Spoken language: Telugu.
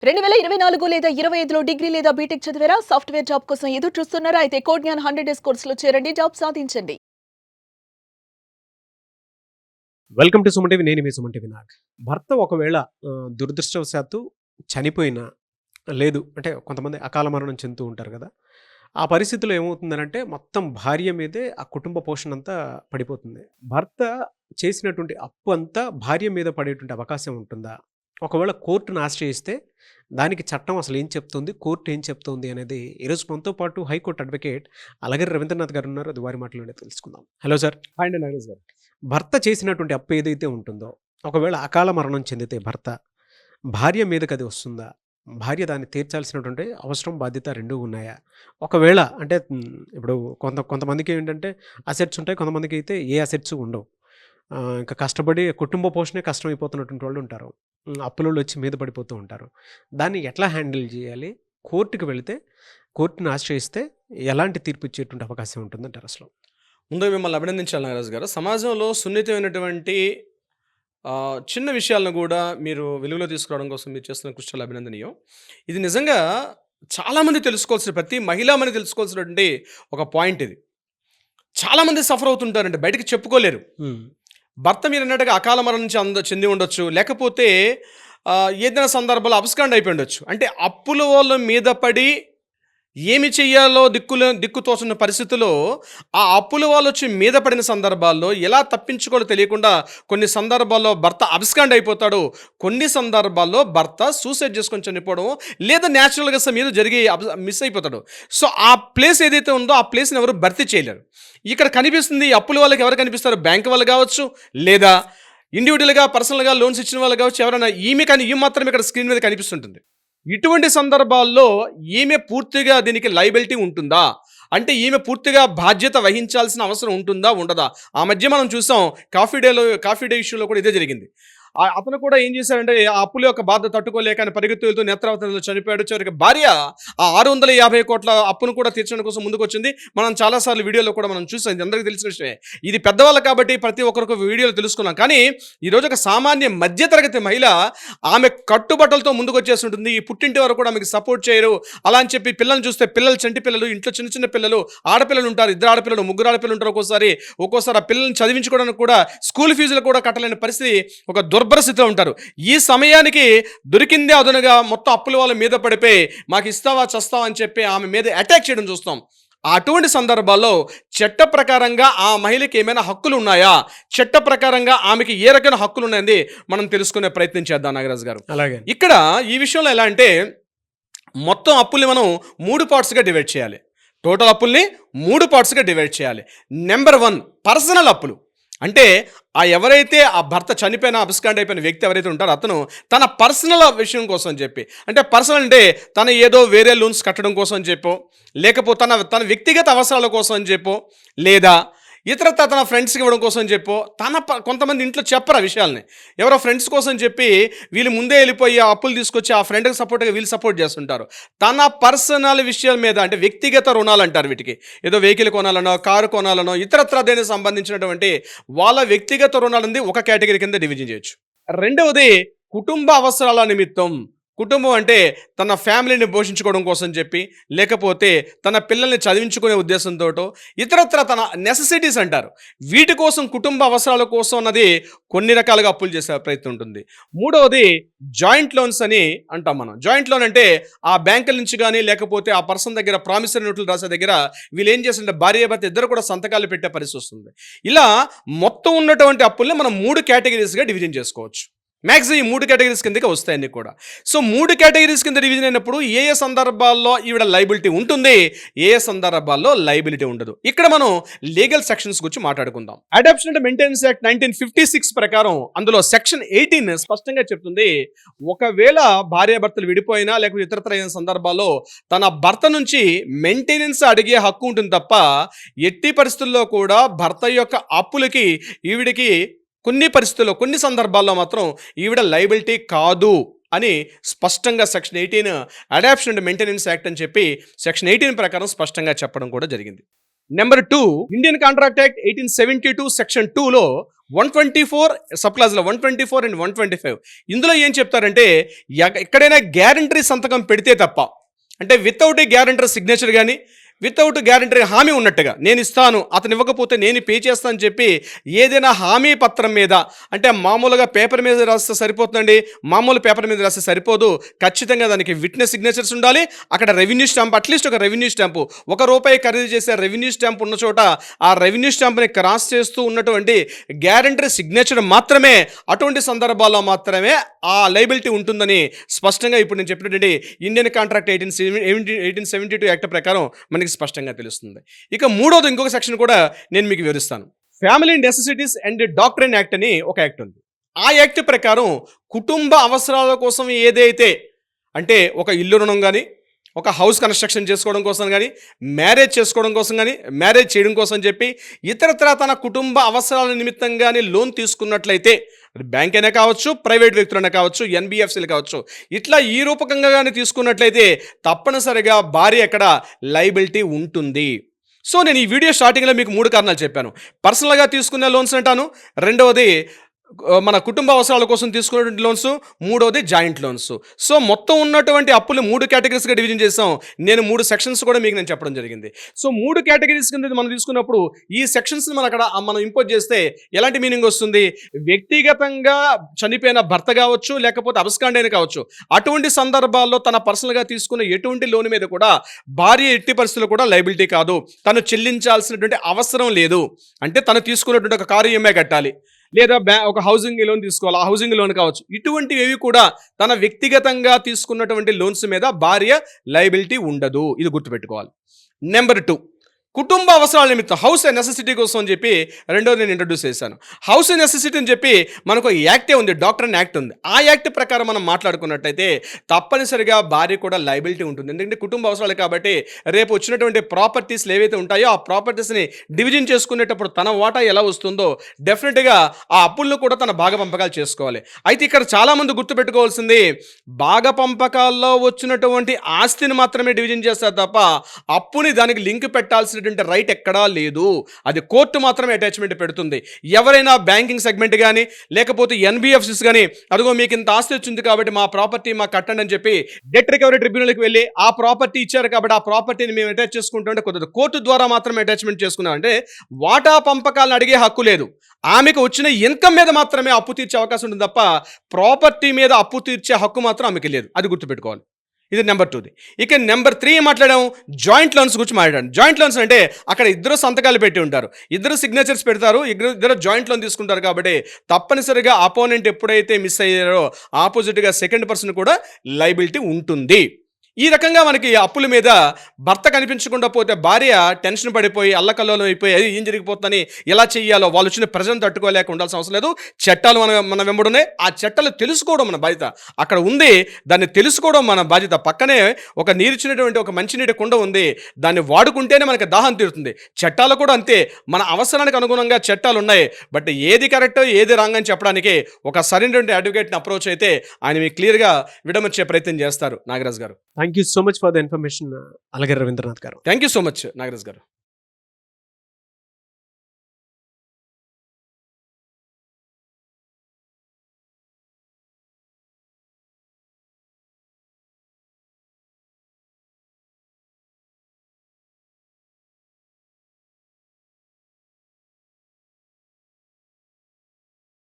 2024 లేదా 25లో డిగ్రీ లేదా బీటెక్ చదివారా? సాఫ్ట్‌వేర్ జాబ్ కోసం ఎదురు చూస్తున్నారా? అయితే కోడ్ జ్ఞాన్ 100 డేస్ కోర్సులో చేరండి. జాబ్ సాధించండి. Welcome to Suman TV. నేను మీ సుమన్ టీవీ నాగ్. భర్త ఒకవేళ దురదృష్టవశాత్తు చనిపోయినా, లేదు అంటే కొంతమంది అకాల మరణం చెందుతూ ఉంటారు కదా! ఆ పరిస్థితిలో ఏమవుతుందనంటే మొత్తం భార్య మీదే ఆ కుటుంబ పోషణ అంతా పడిపోతుంది. భర్త చేసినటువంటి అప్పు అంతా భార్య మీద పడేటువంటి అవకాశం ఉంటుందా? ఒకవేళ కోర్టును ఆశ్రయిస్తే దానికి చట్టం అసలు ఏం చెప్తుంది? కోర్టు ఏం చెప్తుంది? అనేది ఈరోజు మనతో పాటు హైకోర్టు అడ్వకేట్ అలగిరి రవీంద్రనాథ్ గారు ఉన్నారు. అది వారి మాటలోనే తెలుసుకుందాం. Hello sir. హాయ్ అండి నాగరాజ్ గారు. భర్త చేసినటువంటి అప్పు ఏదైతే ఉంటుందో, ఒకవేళ అకాల మరణం చెందితే భార్య మీదకది వస్తుందా? భార్య దాన్ని తీర్చాల్సినటువంటి అవసరం, బాధ్యత రెండూ ఉన్నాయా? ఒకవేళ అంటే ఇప్పుడు కొంతమందికి ఏంటంటే అసెట్స్ ఉంటాయి. కొంతమందికి అయితే ఏ అసెట్స్ ఉండవు. ఇంకా కష్టపడి కుటుంబ పోషణే కష్టమైపోతున్నటువంటి వాళ్ళు ఉంటారు. అప్పులోళ్ళు వచ్చి మీద పడిపోతూ ఉంటారు. దాన్ని ఎట్లా హ్యాండిల్ చేయాలి? కోర్టుకి వెళితే, కోర్టుని ఆశ్రయిస్తే ఎలాంటి తీర్పు ఇచ్చేటువంటి అవకాశం ఉంటుందంటారు అసలు? ముందుగా మిమ్మల్ని అభినందించాలి నాగరాజ్ గారు. సమాజంలో సున్నితమైనటువంటి చిన్న విషయాలను కూడా మీరు వెలుగులో తీసుకురావడం కోసం మీరు చేస్తున్న కృషి చాలా అభినందనీయం. ఇది నిజంగా చాలామంది తెలుసుకోవాల్సిన, ప్రతి మహిళామని తెలుసుకోవాల్సినటువంటి ఒక పాయింట్ ఇది. చాలామంది సఫర్ అవుతుంటారండి, బయటకు చెప్పుకోలేరు. భర్త మీరు అన్నట్టుగా అకాల మరణం నుంచి చెంది ఉండొచ్చు, లేకపోతే ఏదైనా సందర్భాల్లో అపస్కాండ్ అయిపోయి ఉండొచ్చు. అంటే అప్పుల వాళ్ళ మీద పడి ఏమి చెయ్యాలో దిక్కు తోచున్న పరిస్థితిలో ఆ అప్పుల వాళ్ళు వచ్చి మీద పడిన సందర్భాల్లో ఎలా తప్పించుకోవాలో తెలియకుండా కొన్ని సందర్భాల్లో భర్త అబ్స్కాండ్ అయిపోతాడు. కొన్ని సందర్భాల్లో భర్త సూసైడ్ చేసుకొని చనిపోవడం, లేదా న్యాచురల్గా మీద జరిగి మిస్ అయిపోతాడు. సో ఆ ప్లేస్ ఏదైతే ఉందో ఆ ప్లేస్ని ఎవరు భర్తీ చేయలేరు. ఇక్కడ కనిపిస్తుంది అప్పుల వాళ్ళకి ఎవరు కనిపిస్తారు? బ్యాంక్ వాళ్ళు కావచ్చు, లేదా ఇండివిజువల్గా పర్సనల్గా లోన్స్ ఇచ్చిన వాళ్ళు కావచ్చు. ఎవరైనా ఈమె మాత్రం ఇక్కడ స్క్రీన్ మీద కనిపిస్తుంటుంది. ఇటువంటి సందర్భాల్లో ఈమె పూర్తిగా దీనికి లయబిలిటీ ఉంటుందా? అంటే ఈమె పూర్తిగా బాధ్యత వహించాల్సిన అవసరం ఉంటుందా, ఉండదా? ఆ మధ్య మనం చూసాం కాఫీ డే ఇష్యూలో కూడా ఇదే జరిగింది. అతను కూడా ఏం చేశాడంటే ఆ అప్పుల యొక్క బాధ తట్టుకోలేక ఆయన పరిగెత్తు వెళ్తూ నేత్రావతిలో చనిపోయాడు. చివరికి భార్య ఆ 650 కోట్ల అప్పును కూడా తీర్చడం కోసం ముందుకు వచ్చింది. మనం చాలాసార్లు వీడియోలో కూడా మనం చూసాం. ఇది అందరికీ తెలిసిన విషయమే. ఇది పెద్దవాళ్ళు కాబట్టి ప్రతి ఒక్కరికి వీడియోలు తెలుసుకున్నాం. కానీ ఈరోజు ఒక సామాన్య మధ్యతరగతి మహిళ ఆమె కట్టుబట్టలతో ముందుకు వచ్చేస్తుంటుంది. ఈ పుట్టింటి వారు కూడా ఆమెకి సపోర్ట్ చేయరు. అలా అని చెప్పి పిల్లల్ని చూస్తే చంటి పిల్లలు, ఇంట్లో చిన్న చిన్న పిల్లలు, ఆడపిల్లలు ఉంటారు, 2 ఆడపిల్లలు, 3 ఆడపిల్లలు ఉంటారు. ఒక్కోసారి ఆ పిల్లల్ని చదివించుకోవడానికి కూడా స్కూల్ ఫీజులు కూడా కట్టలేని పరిస్థితి, ఒక దుర్భర స్థితిలో ఉంటారు. ఈ సమయానికి దొరికిందే అదనుగా మొత్తం అప్పుల వాళ్ళ మీద పడిపోయి మాకు ఇస్తావా చస్తావా అని చెప్పి ఆమె మీద అటాక్ చేయడం చూస్తాం. అటువంటి సందర్భాల్లో చట్ట ప్రకారంగా ఆ మహిళకి ఏమైనా హక్కులు ఉన్నాయా, చట్ట ప్రకారంగా ఆమెకి ఏ రకమైన హక్కులు ఉన్నాయని మనం తెలుసుకునే ప్రయత్నం చేద్దాం నాగరాజ్ గారు. అలాగే ఇక్కడ ఈ విషయంలో ఎలా అంటే మొత్తం అప్పుల్ని మనం 3 పార్ట్స్గా డివైడ్ చేయాలి. టోటల్ అప్పుల్ని 3 పార్ట్స్గా డివైడ్ చేయాలి. నెంబర్ 1 పర్సనల్ అప్పులు. అంటే ఎవరైతే ఆ భర్త చనిపోయిన అబ్స్కాండ్ అయిపోయిన వ్యక్తి ఎవరైతే ఉంటారో అతను తన పర్సనల్ విషయం కోసం చెప్పి, అంటే పర్సనల్ అంటే తన ఏదో వేరే లోన్స్ కట్టడం కోసం అని చెప్పో, లేకపోతే తన వ్యక్తిగత అవసరాల కోసం అని చెప్పో, లేదా ఇతరత్ర తన ఫ్రెండ్స్కి ఇవ్వడం కోసం చెప్పో, కొంతమంది ఇంట్లో చెప్పరు ఆ విషయాల్ని. ఎవరో ఫ్రెండ్స్ కోసం చెప్పి వీళ్ళు ముందే వెళ్ళిపోయి ఆ అప్పులు తీసుకొచ్చి ఆ ఫ్రెండ్కి సపోర్ట్గా వీళ్ళు సపోర్ట్ చేస్తుంటారు. తన పర్సనల్ విషయాల మీద, అంటే వ్యక్తిగత రుణాలు అంటారు వీటికి. ఏదో వెహికల్ కొనాలనో, కారు కొనాలనో, ఇతరత్ర దేనికి సంబంధించినటువంటి వాళ్ళ వ్యక్తిగత రుణాలని ఒక కేటగిరీ కింద డివిజన్ చేయొచ్చు. రెండవది కుటుంబ అవసరాల నిమిత్తం. కుటుంబం అంటే తన ఫ్యామిలీని పోషించుకోవడం కోసం చెప్పి, లేకపోతే తన పిల్లల్ని చదివించుకునే ఉద్దేశంతో, ఇతరత్ర తన నెసెసిటీస్ అంటారు, వీటి కోసం, కుటుంబ అవసరాల కోసం అన్నది కొన్ని రకాలుగా అప్పులు చేసే ప్రయత్నం ఉంటుంది. మూడవది జాయింట్ లోన్స్ అని అంటాం మనం. జాయింట్ లోన్ అంటే ఆ బ్యాంకుల నుంచి కానీ, లేకపోతే ఆ పర్సన్ దగ్గర ప్రామిసరీ నోట్లు రాసే దగ్గర వీళ్ళు ఏం చేస్తుంటే భార్యాభర్త ఇద్దరు కూడా సంతకాలు పెట్టే పరిస్థితి వస్తుంది. ఇలా మొత్తం ఉన్నటువంటి అప్పుల్ని మనం 3 కేటగిరీస్గా డివిజన్ చేసుకోవచ్చు. మ్యాక్సిమం ఈ 3 కేటగిరీస్ కిందకి వస్తాయన్నీ కూడా. సో 3 కేటగిరీస్ కింద డివిజన్ అయినప్పుడు ఏ సందర్భాల్లో ఈవిడ లైబిలిటీ ఉంటుంది, ఏ సందర్భాల్లో లైబిలిటీ ఉండదు. ఇక్కడ మనం లీగల్ సెక్షన్స్ గురించి మాట్లాడుకుందాం. అడాప్షన్ అండ్ మెయింటెనెన్స్ యాక్ట్ 1956 ప్రకారం అందులో సెక్షన్ 18 స్పష్టంగా చెప్తుంది, ఒకవేళ భార్యాభర్తలు విడిపోయినా లేకపోతే ఇతరత్ర అయిన సందర్భాల్లో తన భర్త నుంచి మెయింటెనెన్స్ అడిగే హక్కు ఉంటుంది తప్ప, ఎట్టి పరిస్థితుల్లో కూడా భర్త యొక్క అప్పులకి ఈవిడికి కొన్ని పరిస్థితుల్లో, కొన్ని సందర్భాల్లో మాత్రం ఈవిడ లయబిలిటీ కాదు అని స్పష్టంగా section 18 adoption and maintenance act అని చెప్పి సెక్షన్ 18 ప్రకారం స్పష్టంగా చెప్పడం కూడా జరిగింది. Number 2 Indian contract act 1872 section 2లో 124 సబ్ క్లాజ్లో 124 అండ్ 125 ఇందులో ఏం చెప్తారంటే ఎక్కడైనా గ్యారంటరీ సంతకం పెడితే తప్ప, అంటే వితౌట్ ఏ గ్యారంటర్ సిగ్నేచర్ కానీ వితౌట్ గ్యారంటీ హామీ ఉన్నట్టుగా, నేను ఇస్తాను అతను ఇవ్వకపోతే నేను పే చేస్తాను అని చెప్పి ఏదైనా హామీ పత్రం మీద, అంటే మామూలుగా పేపర్ మీద రాస్తే సరిపోతుందండి, మామూలు పేపర్ మీద రాస్తే సరిపోదు, ఖచ్చితంగా దానికి విట్నెస్ సిగ్నేచర్స్ ఉండాలి. అక్కడ రెవెన్యూ స్టాంప్, అట్లీస్ట్ ఒక రెవెన్యూ స్టాంపు, ₹1 ఖరీదు చేసే రెవెన్యూ స్టాంప్ ఉన్న చోట ఆ రెవెన్యూ స్టాంప్ని క్రాస్ చేస్తూ ఉన్నటువంటి గ్యారంటీ సిగ్నేచర్ మాత్రమే, అటువంటి సందర్భాల్లో మాత్రమే ఆ లైబిలిటీ ఉంటుందని స్పష్టంగా ఇప్పుడు నేను చెప్పినటువంటి ఇండియన్ కాంట్రాక్ట్ 1872 యాక్ట్ ప్రకారం మనకి స్పష్టంగా తెలుస్తుంది. ఇక మూడోది ఇంకొక సెక్షన్ కూడా నేను మీకు వివరిస్తాను. Family necessities and doctrine act అని ఒక యాక్ట్ ఉంది. ఆ యాక్ట్ ప్రకారం కుటుంబ అవసరాల కోసం ఏదైతే, అంటే ఒక ఇల్లు రుణం కానీ, ఒక హౌస్ కన్స్ట్రక్షన్ చేసుకోవడం కోసం కానీ, మ్యారేజ్ చేసుకోవడం కోసం కానీ, మ్యారేజ్ చేయడం కోసం చెప్పి ఇతరత్రా తన కుటుంబ అవసరాల నిమిత్తం కానీ లోన్ తీసుకున్నట్లయితే, బ్యాంక్ అయినా కావచ్చు, ప్రైవేట్ వ్యక్తులైనా కావచ్చు, ఎన్బిఎఫ్సీలు కావచ్చు, ఇట్లా ఈ రూపకంగా కానీ తీసుకున్నట్లయితే తప్పనిసరిగా భార్య అక్కడ లైబిలిటీ ఉంటుంది. సో నేను ఈ వీడియో స్టార్టింగ్లో మీకు 3 కారణాలు చెప్పాను. పర్సనల్గా తీసుకునే లోన్స్ అంటాను, రెండవది మన కుటుంబ అవసరాల కోసం తీసుకున్నటువంటి లోన్స్, మూడవది జాయింట్ లోన్స్. సో మొత్తం ఉన్నటువంటి అప్పులు 3 కేటగిరీస్గా డివిజన్ చేసాం. నేను 3 సెక్షన్స్ కూడా మీకు నేను చెప్పడం జరిగింది. సో 3 కేటగిరీస్ కింద మనం తీసుకున్నప్పుడు ఈ సెక్షన్స్ని మనం ఇంపోజ్ చేస్తే ఎలాంటి మీనింగ్ వస్తుంది? వ్యక్తిగతంగా చనిపోయిన భర్త కావచ్చు, లేకపోతే అబస్కాండ్ అయిన కావచ్చు, అటువంటి సందర్భాల్లో తన పర్సనల్గా తీసుకున్న ఎటువంటి లోన్ మీద కూడా భార్య ఎట్టి పరిస్థితుల్లో కూడా లైబిలిటీ కాదు. తను చెల్లించాల్సినటువంటి అవసరం లేదు. అంటే తను తీసుకున్నటువంటి ఒక కారు ఈఎంఐ కట్టాలి, లేదా ఒక హౌసింగ్ లోన్ తీసుకోవాలి, ఆ హౌసింగ్ లోన్ కావచ్చు, ఇటువంటివి ఏవి కూడా తన వ్యక్తిగతంగా తీసుకున్నటువంటి లోన్స్ మీద భార్య లయబిలిటీ ఉండదు. ఇది గుర్తుపెట్టుకోవాలి. నెంబర్ 2, కుటుంబ అవసరాల నిమిత్తం హౌస్ నెసెసిటీ కోసం అని చెప్పి రెండోది నేను ఇంట్రడ్యూస్ చేశాను. హౌస్ నెసెసిటీ అని చెప్పి మనకు యాక్టే ఉంది, డాక్ట్రైన్ యాక్ట్ ఉంది. ఆ యాక్ట్ ప్రకారం మనం మాట్లాడుకున్నట్టయితే తప్పనిసరిగా భార్య కూడా లయబిలిటీ ఉంటుంది. ఎందుకంటే కుటుంబ అవసరాలు కాబట్టి రేపు వచ్చినటువంటి ప్రాపర్టీస్లు ఏవైతే ఉంటాయో ఆ ప్రాపర్టీస్ని డివిజన్ చేసుకునేటప్పుడు తన వాటా ఎలా వస్తుందో డెఫినెట్గా ఆ అప్పులను కూడా తన భాగ పంపకాలు చేసుకోవాలి. అయితే ఇక్కడ చాలామంది గుర్తుపెట్టుకోవాల్సింది, భాగ పంపకాల్లో వచ్చినటువంటి ఆస్తిని మాత్రమే డివిజన్ చేస్తారు తప్ప అప్పుని దానికి లింక్ పెట్టాల్సిన రైట్ ఎక్కడా లేదు. అది కోర్టు మాత్రమే అటాచ్మెంట్ పెడుతుంది. ఎవరైనా బ్యాంకింగ్ సెగ్మెంట్ కానీ, లేకపోతే ఎన్బిఎఫ్సిస్ కానీ, అదిగో మీకు ఇంత ఆస్తి వచ్చింది కాబట్టి మా ప్రాపర్టీ మాకు కట్టండి అని చెప్పి డెట్ రికవరీ ట్రిబ్యునల్కి వెళ్ళి ఆ ప్రాపర్టీ ఇచ్చారు కాబట్టి ఆ ప్రాపర్టీని మేము అటాచ్ చేసుకుంటుంటే కుదరదు. కోర్టు ద్వారా మాత్రమే అటాచ్మెంట్ చేసుకున్నాం. అంటే వాటా పంపకాలను అడిగే హక్కు లేదు. ఆమెకు వచ్చిన ఇన్కమ్ మీద మాత్రమే అప్పు తీర్చే అవకాశం ఉంటుంది తప్ప ప్రాపర్టీ మీద అప్పు తీర్చే హక్కు మాత్రం ఆమెకి లేదు. అది గుర్తుపెట్టుకోవాలి. ఇది నెంబర్ 2ది. ఇక నెంబర్ 3 మాట్లాడాం, జాయింట్ లోన్స్ గురించి మాట్లాడాను. జాయింట్ లోన్స్ అంటే అక్కడ ఇద్దరు సంతకాలు పెట్టి ఉంటారు, ఇద్దరు సిగ్నేచర్స్ పెడతారు, ఇద్దరు జాయింట్ లోన్ తీసుకుంటారు కాబట్టి తప్పనిసరిగా అపోనెంట్ ఎప్పుడైతే మిస్ అయ్యారో ఆపోజిట్గా సెకండ్ పర్సన్ కూడా లయబిలిటీ ఉంటుంది. ఈ రకంగా మనకి అప్పుల మీద భర్త కనిపించకుండా పోతే భార్య టెన్షన్ పడిపోయి అల్లకల్లోలం అయిపోయి ఏం జరిగిపోతుందని ఎలా చెయ్యాలో వాళ్ళు వచ్చిన ప్రజలను తట్టుకోలేక ఉండాల్సిన అవసరం లేదు. చట్టాలు మన వెంబడున్నాయి. ఆ చట్టాలు తెలుసుకోవడం మన బాధ్యత. అక్కడ ఉంది, దాన్ని తెలుసుకోవడం మన బాధ్యత. పక్కనే ఒక నీరిచ్చినటువంటి ఒక మంచినీటి కుండ ఉంది, దాన్ని వాడుకుంటేనే మనకి దాహం తీరుతుంది. చట్టాలు కూడా అంతే, మన అవసరానికి అనుగుణంగా చట్టాలు ఉన్నాయి. బట్ ఏది కరెక్ట్ ఏది రాంగ్ అని చెప్పడానికి ఒక సరైనటువంటి అడ్వకేట్ని అప్రోచ్ అయితే ఆయన మీకు క్లియర్గా విడమర్చే ప్రయత్నం చేస్తారు. నాగరాజ్ గారు, thank you so much for the information. అలాగే రవీంద్రనాథ్ గారు, thank you so much Nagaraj గారు.